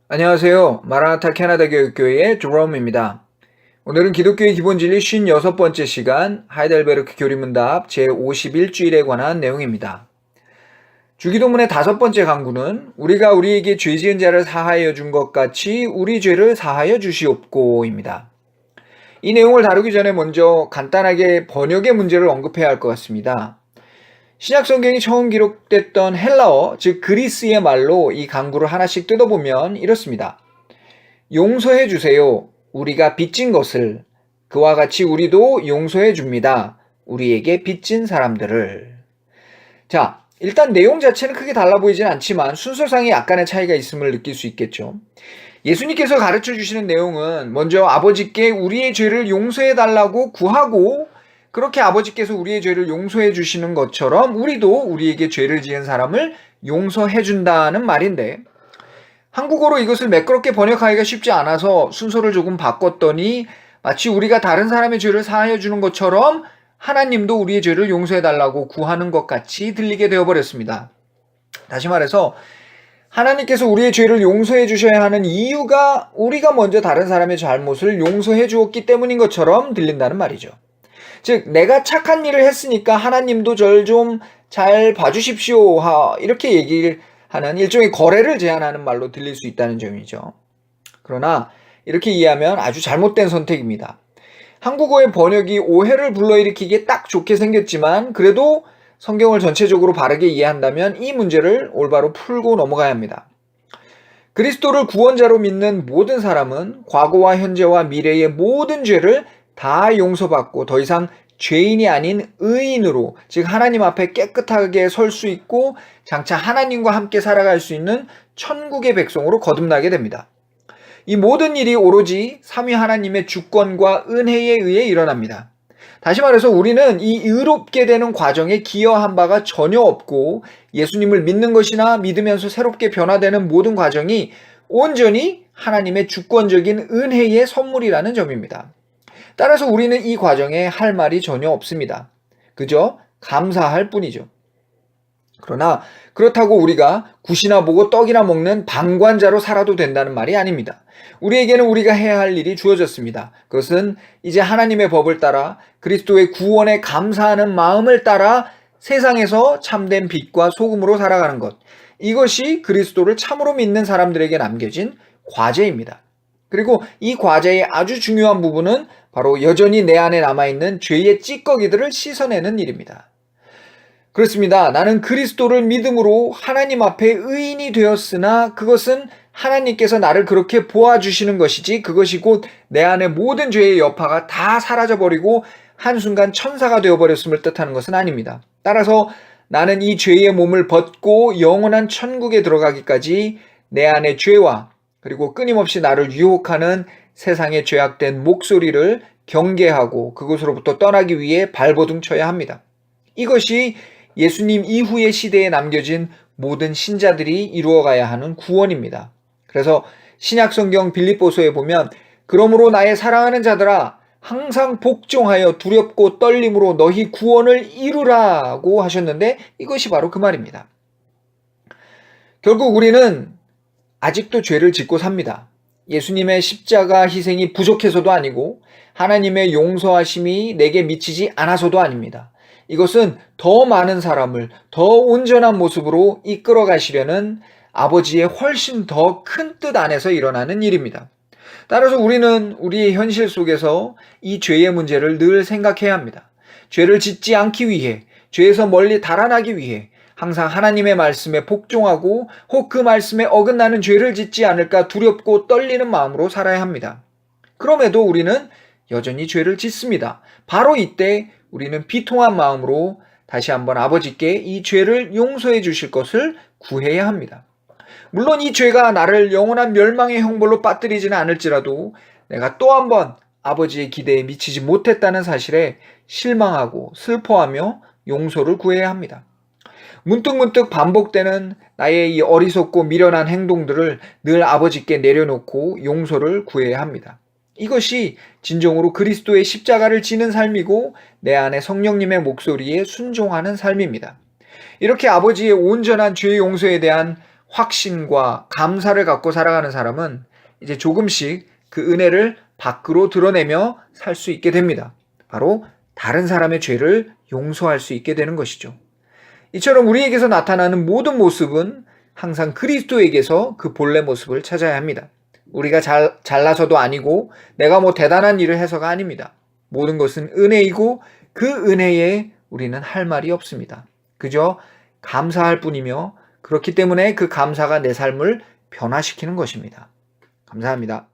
안녕하세요. 마라나타 캐나다 교육교회의 드롬입니다. 오늘은 기독교의 기본진리 56번째 시간 하이델베르크 교리문답 제51주일에 관한 내용입니다. 주기도문의 5번째 강구는 우리가 우리에게 죄 지은 자를 사하여 준 것 같이 우리 죄를 사하여 주시옵고입니다. 이 내용을 다루기 전에 먼저 간단하게 번역의 문제를 언급해야 할 것 같습니다. 신약 성경이 처음 기록됐던 헬라어, 즉 그리스의 말로 이 강구를 하나씩 뜯어보면 이렇습니다. 용서해 주세요. 우리가 빚진 것을 그와 같이 우리도 용서해 줍니다. 우리에게 빚진 사람들을. 자, 일단 내용 자체는 크게 달라 보이진 않지만 순서상에 약간의 차이가 있음을 느낄 수 있겠죠. 예수님께서 가르쳐 주시는 내용은 먼저 아버지께 우리의 죄를 용서해 달라고 구하고 그렇게 아버지께서 우리의 죄를 용서해 주시는 것처럼 우리도 우리에게 죄를 지은 사람을 용서해 준다는 말인데 한국어로 이것을 매끄럽게 번역하기가 쉽지 않아서 순서를 조금 바꿨더니 마치 우리가 다른 사람의 죄를 사하여 주는 것처럼 하나님도 우리의 죄를 용서해 달라고 구하는 것 같이 들리게 되어버렸습니다. 다시 말해서 하나님께서 우리의 죄를 용서해 주셔야 하는 이유가 우리가 먼저 다른 사람의 잘못을 용서해 주었기 때문인 것처럼 들린다는 말이죠. 즉 내가 착한 일을 했으니까 하나님도 절 좀 잘 봐주십시오 이렇게 얘기를 하는 일종의 거래를 제안하는 말로 들릴 수 있다는 점이죠. 그러나 이렇게 이해하면 아주 잘못된 선택입니다. 한국어의 번역이 오해를 불러일으키기에 딱 좋게 생겼지만 그래도 성경을 전체적으로 바르게 이해한다면 이 문제를 올바로 풀고 넘어가야 합니다. 그리스도를 구원자로 믿는 모든 사람은 과거와 현재와 미래의 모든 죄를 다 용서받고 더 이상 죄인이 아닌 의인으로, 즉 하나님 앞에 깨끗하게 설 수 있고 장차 하나님과 함께 살아갈 수 있는 천국의 백성으로 거듭나게 됩니다. 이 모든 일이 오로지 삼위 하나님의 주권과 은혜에 의해 일어납니다. 다시 말해서 우리는 이 의롭게 되는 과정에 기여한 바가 전혀 없고 예수님을 믿는 것이나 믿으면서 새롭게 변화되는 모든 과정이 온전히 하나님의 주권적인 은혜의 선물이라는 점입니다. 따라서 우리는 이 과정에 할 말이 전혀 없습니다. 그저 감사할 뿐이죠. 그러나 그렇다고 우리가 굿이나 보고 떡이나 먹는 방관자로 살아도 된다는 말이 아닙니다. 우리에게는 우리가 해야 할 일이 주어졌습니다. 그것은 이제 하나님의 법을 따라 그리스도의 구원에 감사하는 마음을 따라 세상에서 참된 빛과 소금으로 살아가는 것. 이것이 그리스도를 참으로 믿는 사람들에게 남겨진 과제입니다. 그리고 이 과제의 아주 중요한 부분은 바로 여전히 내 안에 남아있는 죄의 찌꺼기들을 씻어내는 일입니다. 그렇습니다. 나는 그리스도를 믿음으로 하나님 앞에 의인이 되었으나 그것은 하나님께서 나를 그렇게 보아주시는 것이지 그것이 곧 내 안의 모든 죄의 여파가 다 사라져버리고 한순간 천사가 되어버렸음을 뜻하는 것은 아닙니다. 따라서 나는 이 죄의 몸을 벗고 영원한 천국에 들어가기까지 내 안의 죄와 그리고 끊임없이 나를 유혹하는 세상의 죄악된 목소리를 경계하고 그곳으로부터 떠나기 위해 발버둥 쳐야 합니다. 이것이 예수님 이후의 시대에 남겨진 모든 신자들이 이루어가야 하는 구원입니다. 그래서 신약성경 빌립보서에 보면 그러므로 나의 사랑하는 자들아 항상 복종하여 두렵고 떨림으로 너희 구원을 이루라고 하셨는데 이것이 바로 그 말입니다. 결국 우리는 아직도 죄를 짓고 삽니다. 예수님의 십자가 희생이 부족해서도 아니고 하나님의 용서하심이 내게 미치지 않아서도 아닙니다. 이것은 더 많은 사람을 더 온전한 모습으로 이끌어 가시려는 아버지의 훨씬 더 큰 뜻 안에서 일어나는 일입니다. 따라서 우리는 우리의 현실 속에서 이 죄의 문제를 늘 생각해야 합니다. 죄를 짓지 않기 위해, 죄에서 멀리 달아나기 위해 항상 하나님의 말씀에 복종하고 혹 그 말씀에 어긋나는 죄를 짓지 않을까 두렵고 떨리는 마음으로 살아야 합니다. 그럼에도 우리는 여전히 죄를 짓습니다. 바로 이때 우리는 비통한 마음으로 다시 한번 아버지께 이 죄를 용서해 주실 것을 구해야 합니다. 물론 이 죄가 나를 영원한 멸망의 형벌로 빠뜨리지는 않을지라도 내가 또 한번 아버지의 기대에 미치지 못했다는 사실에 실망하고 슬퍼하며 용서를 구해야 합니다. 문득문득 반복되는 나의 이 어리석고 미련한 행동들을 늘 아버지께 내려놓고 용서를 구해야 합니다. 이것이 진정으로 그리스도의 십자가를 지는 삶이고 내 안에 성령님의 목소리에 순종하는 삶입니다. 이렇게 아버지의 온전한 죄 용서에 대한 확신과 감사를 갖고 살아가는 사람은 이제 조금씩 그 은혜를 밖으로 드러내며 살 수 있게 됩니다. 바로 다른 사람의 죄를 용서할 수 있게 되는 것이죠. 이처럼 우리에게서 나타나는 모든 모습은 항상 그리스도에게서 그 본래 모습을 찾아야 합니다. 우리가 잘나서도 아니고 내가 뭐 대단한 일을 해서가 아닙니다. 모든 것은 은혜이고 그 은혜에 우리는 할 말이 없습니다. 그저 감사할 뿐이며 그렇기 때문에 그 감사가 내 삶을 변화시키는 것입니다. 감사합니다.